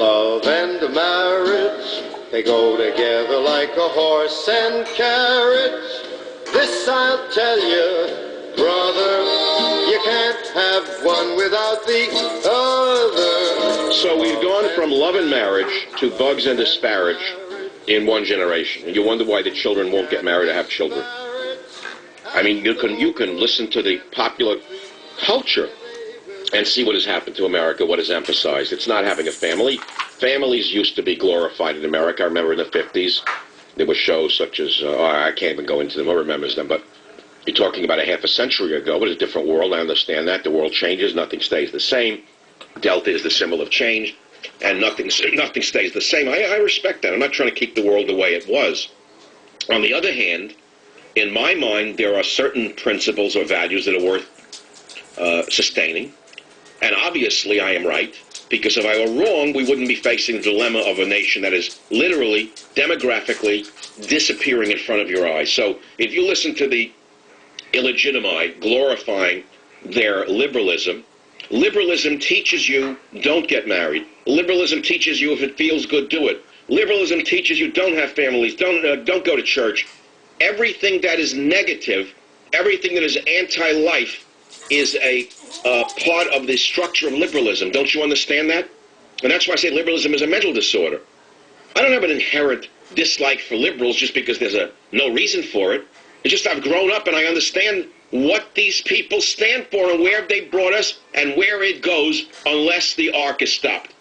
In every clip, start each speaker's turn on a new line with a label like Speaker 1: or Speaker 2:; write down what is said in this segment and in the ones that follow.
Speaker 1: Love and marriage, they go together like a horse and carriage. This I'll tell you, brother, you can't have one without the other.
Speaker 2: So we've gone from love and marriage to bugs and disparage in one generation. And you wonder why the children won't get married or have children. I mean, you can listen to the popular culture and see what has happened to America, what is emphasized. It's not having a family. Families used to be glorified in America. I remember in the 50s, there were shows such as, I can't even go into them, who remembers them, but you're talking about a half a century ago. It was a different world. I understand that. The world changes. Nothing stays the same. Delta is the symbol of change, and nothing stays the same. I respect that. I'm not trying to keep the world the way it was. On the other hand, in my mind, there are certain principles or values that are worth sustaining. And obviously I am right, because if I were wrong, we wouldn't be facing the dilemma of a nation that is literally, demographically, disappearing in front of your eyes. So if you listen to the illegitimate glorifying their liberalism, liberalism teaches you don't get married. Liberalism teaches you if it feels good, do it. Liberalism teaches you don't have families, don't go to church. Everything that is negative, everything that is anti-life is a part of the structure of liberalism. Don't you understand that? And that's why I say liberalism is a mental disorder. I don't have an inherent dislike for liberals just because there's no reason for it. It's just I've grown up and I understand what these people stand for and where they brought us and where it goes unless the arc is stopped.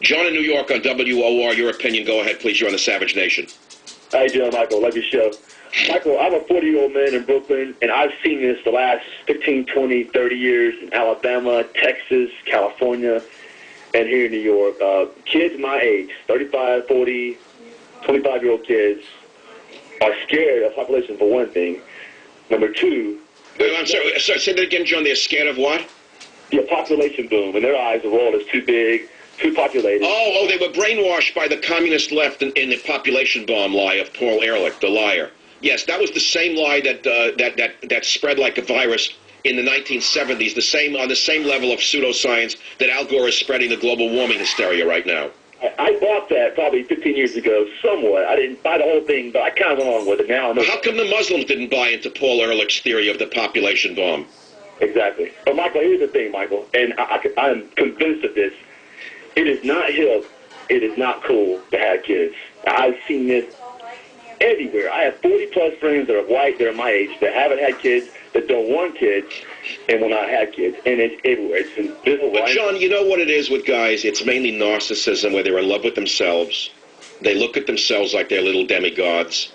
Speaker 2: John in New York on WOR, your opinion. Go ahead, please. You're on the Savage Nation.
Speaker 3: How you doing, Michael? Love your show. Michael, I'm a 40-year-old man in Brooklyn, and I've seen this the last 15, 20, 30 years in Alabama, Texas, California, and here in New York. Kids my age, 35, 40, 25-year-old kids, are scared of population, for one thing. Number two...
Speaker 2: I'm sorry, say that again, John. They're scared of what?
Speaker 3: The population boom. In their eyes, the world is too big, too populated.
Speaker 2: Oh, they were brainwashed by the communist left in the population bomb lie of Paul Ehrlich, the liar. Yes, that was the same lie that spread like a virus in the 1970s, on the same level of pseudoscience that Al Gore is spreading the global warming hysteria right now.
Speaker 3: I bought that probably 15 years ago, somewhat. I didn't buy the whole thing, but I kind of went along with it now.
Speaker 2: How come the Muslims didn't buy into Paul Ehrlich's theory of the population bomb?
Speaker 3: Exactly. But, Michael, here's the thing, Michael, and I'm convinced of this. It is not hip, it is not cool to have kids. I've seen this everywhere. I have 40-plus friends that are white, that are my age, that haven't had kids, that don't want kids, and will not have kids. And it's everywhere. It's invisible.
Speaker 2: But, John, you know what it is with guys? It's mainly narcissism, where they're in love with themselves. They look at themselves like they're little demigods.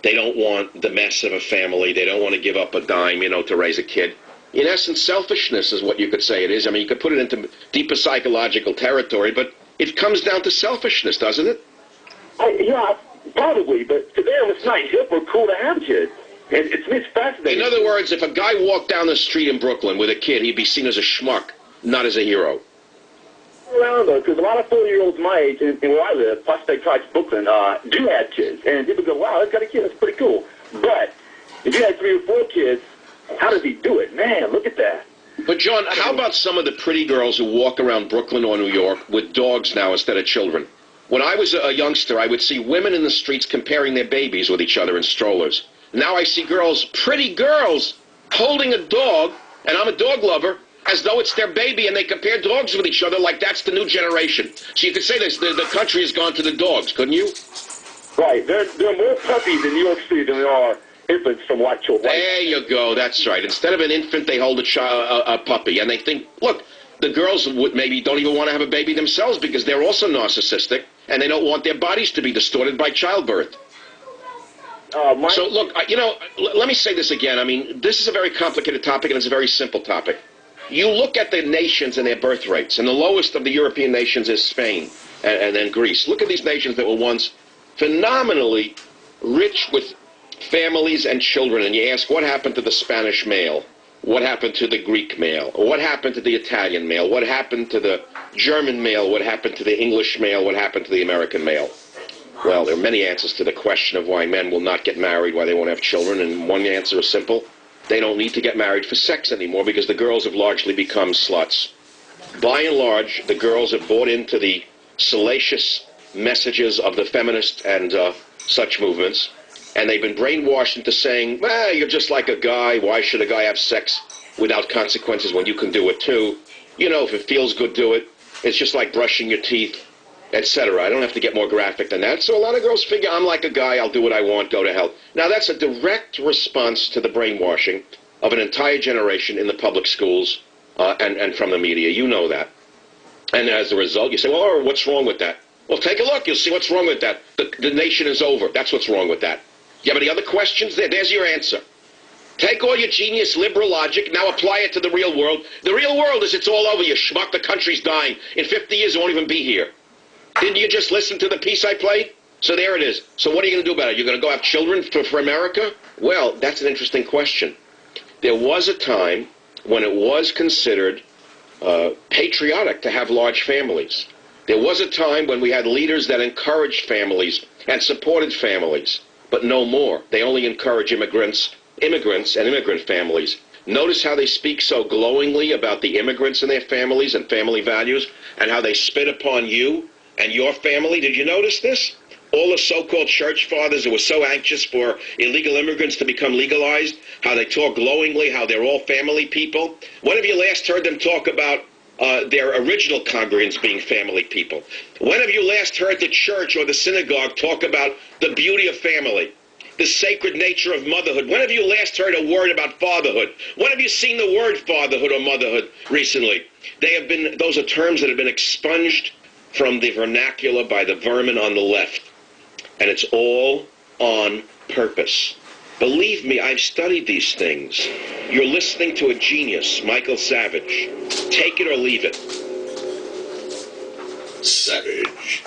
Speaker 2: They don't want the mess of a family. They don't want to give up a dime, to raise a kid. In essence, selfishness is what you could say it is. I mean, you could put it into deeper psychological territory, but it comes down to selfishness, doesn't it?
Speaker 3: Yeah, probably, but to them it's not hip or cool to have kids. It's fascinating.
Speaker 2: In other words, if a guy walked down the street in Brooklyn with a kid, he'd be seen as a schmuck, not as a hero.
Speaker 3: Around though, because a lot of 40-year-olds my age, and where I live, Prospect Heights, Brooklyn, do have kids, and people go, "Wow, that's got a kid. That's pretty cool." But if you had 3 or 4 kids, how does he do it? Man, look at that.
Speaker 2: But, John, how about some of the pretty girls who walk around Brooklyn or New York with dogs now instead of children? When I was a youngster, I would see women in the streets comparing their babies with each other in strollers. Now I see girls, pretty girls, holding a dog, and I'm a dog lover, as though it's their baby, and they compare dogs with each other like that's the new generation. So you could say this, the country has gone to the dogs, couldn't you?
Speaker 3: Right. There are more puppies in New York City than there are infants from white children.
Speaker 2: There you go. That's right. Instead of an infant, they hold a puppy, and they think, look, the girls maybe don't even want to have a baby themselves because they're also narcissistic, and they don't want their bodies to be distorted by childbirth. So, look, let me say this again. I mean, this is a very complicated topic, and it's a very simple topic. You look at the nations and their birth rates, and the lowest of the European nations is Spain and then Greece. Look at these nations that were once phenomenally rich with families and children, and you ask, what happened to the Spanish male? What happened to the Greek male? What happened to the Italian male? What happened to the German male? What happened to the English male? What happened to the American male? Well, there are many answers to the question of why men will not get married, why they won't have children, and one answer is simple. They don't need to get married for sex anymore because the girls have largely become sluts. by and large, the girls have bought into the salacious messages of the feminist and such movements, and they've been brainwashed into saying, well, you're just like a guy. Why should a guy have sex without consequences when you can do it too? You know, if it feels good, do it. It's just like brushing your teeth, etc. I don't have to get more graphic than that. So a lot of girls figure, I'm like a guy, I'll do what I want, go to hell. Now, that's a direct response to the brainwashing of an entire generation in the public schools and from the media. You know that. And as a result, you say, well, what's wrong with that? Well, take a look. You'll see what's wrong with that. The nation is over. That's what's wrong with that. You have any other questions? There's your answer. Take all your genius liberal logic, now apply it to the real world. The real world is it's all over, you schmuck. The country's dying. In 50 years, it won't even be here. Didn't you just listen to the piece I played? So there it is. So what are you going to do about it? You're going to go have children for America? Well, that's an interesting question. There was a time when it was considered patriotic to have large families. There was a time when we had leaders that encouraged families and supported families, but no more. They only encourage immigrants and immigrant families. Notice how they speak so glowingly about the immigrants and their families and family values, and how they spit upon you and your family. Did you notice this? All the so-called church fathers who were so anxious for illegal immigrants to become legalized, how they talk glowingly, how they're all family people. When have you last heard them talk about their original congregants being family people? When have you last heard the church or the synagogue talk about the beauty of family, the sacred nature of motherhood? When have you last heard a word about fatherhood? When have you seen the word fatherhood or motherhood recently? Those are terms that have been expunged from the vernacular by the vermin on the left. And it's all on purpose. Believe me, I've studied these things. You're listening to a genius, Michael Savage. Take it or leave it.
Speaker 4: Savage.